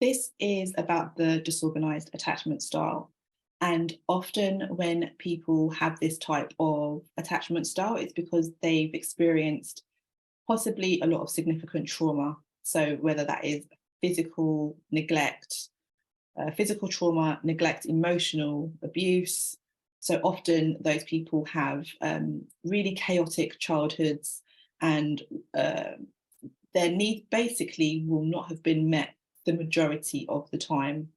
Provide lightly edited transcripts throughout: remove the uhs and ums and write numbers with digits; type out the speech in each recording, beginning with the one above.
This is about the disorganized attachment style. And often when people have this type of attachment style, it's because they've experienced possibly a lot of significant trauma. So whether that is physical neglect, physical trauma, neglect, emotional abuse. So often those people have really chaotic childhoods, and their needs basically will not have been met the majority of the time.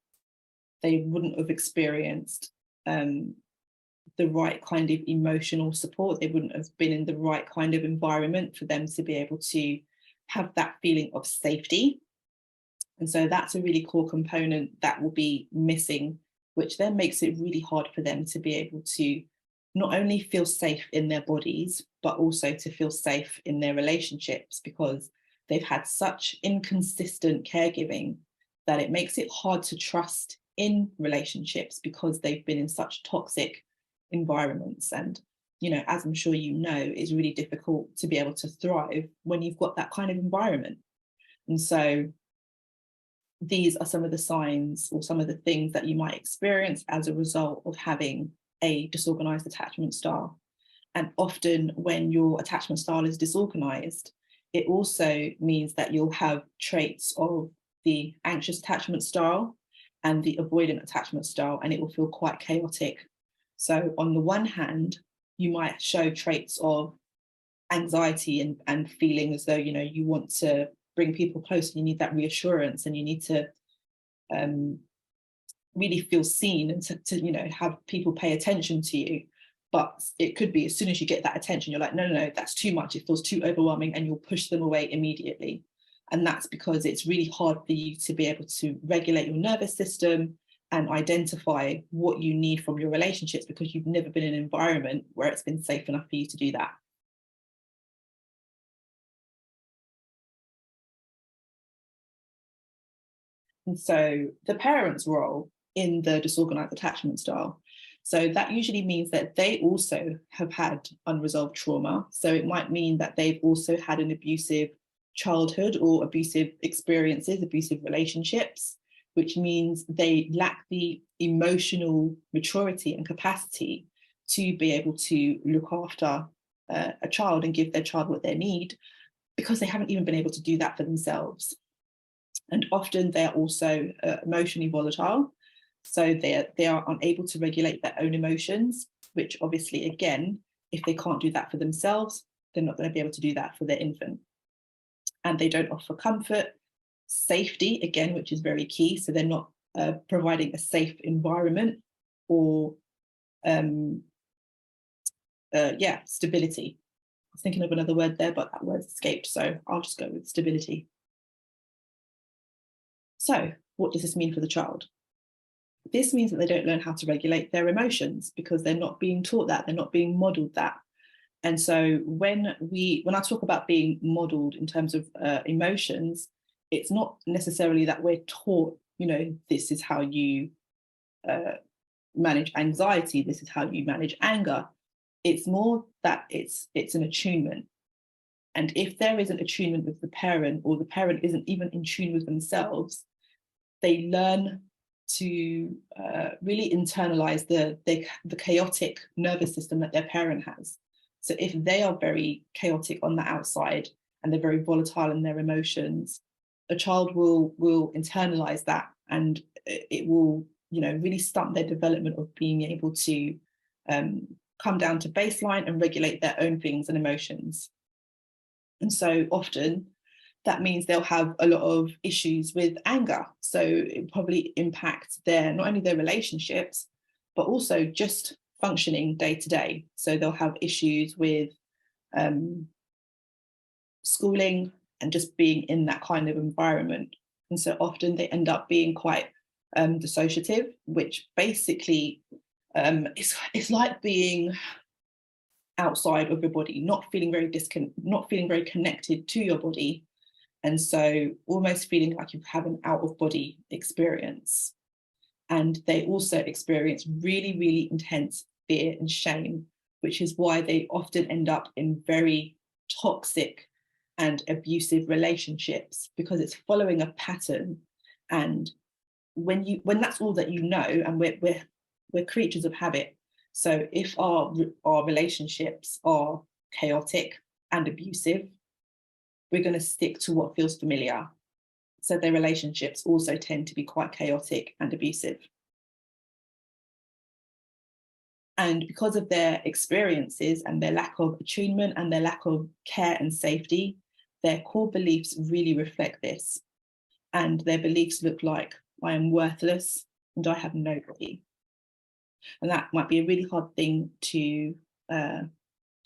They wouldn't have experienced the right kind of emotional support. They wouldn't have been in the right kind of environment for them to be able to have that feeling of safety. And so that's a really core component that will be missing, which then makes it really hard for them to be able to not only feel safe in their bodies, but also to feel safe in their relationships, because they've had such inconsistent caregiving that it makes it hard to trust in relationships because they've been in such toxic environments. And, you know, as I'm sure you know, it's really difficult to be able to thrive when you've got that kind of environment. And so these are some of the signs or some of the things that you might experience as a result of having a disorganized attachment style. And often when your attachment style is disorganized, it also means that you'll have traits of the anxious attachment style and the avoidant attachment style, and it will feel quite chaotic. So on the one hand, you might show traits of anxiety and feeling as though, you know, you want to bring people close and you need that reassurance and you need to really feel seen and to you know, have people pay attention to you. But it could be as soon as you get that attention, you're like, no, no, no, that's too much. It feels too overwhelming, and you'll push them away immediately. And that's because it's really hard for you to be able to regulate your nervous system and identify what you need from your relationships, because you've never been in an environment where it's been safe enough for you to do that. And so the parent's role in the disorganized attachment style. So that usually means that they also have had unresolved trauma. So it might mean that they've also had an abusive childhood or abusive experiences, abusive relationships, which means they lack the emotional maturity and capacity to be able to look after a child and give their child what they need, because they haven't even been able to do that for themselves. And often they're also emotionally volatile. So they are unable to regulate their own emotions, which obviously, again, if they can't do that for themselves, they're not going to be able to do that for their infant. And they don't offer comfort, safety, again, which is very key. So they're not providing a safe environment or, stability. I was thinking of another word there, but that word escaped. So I'll just go with stability. So what does this mean for the child? This means that they don't learn how to regulate their emotions because they're not being taught that, they're not being modeled that. And so when I talk about being modeled in terms of emotions, it's not necessarily that we're taught, you know, this is how you manage anxiety, this is how you manage anger. It's more that it's an attunement. And if there isn't attunement with the parent, or the parent isn't even in tune with themselves, they learn to really internalize the chaotic nervous system that their parent has. So if they are very chaotic on the outside and they're very volatile in their emotions, a child will internalize that, and it will, you know, really stunt their development of being able to come down to baseline and regulate their own things and emotions. And so often that means they'll have a lot of issues with anger. So it probably impacts not only their relationships, but also just functioning day to day. So they'll have issues with schooling and just being in that kind of environment. And so often they end up being quite dissociative, which basically it's like being outside of your body, not feeling very connected to your body. And so almost feeling like you have an out of body experience. And they also experience really, really intense fear and shame, which is why they often end up in very toxic and abusive relationships, because it's following a pattern. And when that's all that you know, and we're creatures of habit. So if our relationships are chaotic and abusive, we're going to stick to what feels familiar. So their relationships also tend to be quite chaotic and abusive. And because of their experiences and their lack of attunement and their lack of care and safety, their core beliefs really reflect this. And their beliefs look like, I am worthless and I have nobody. And that might be a really hard thing to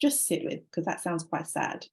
just sit with, because that sounds quite sad.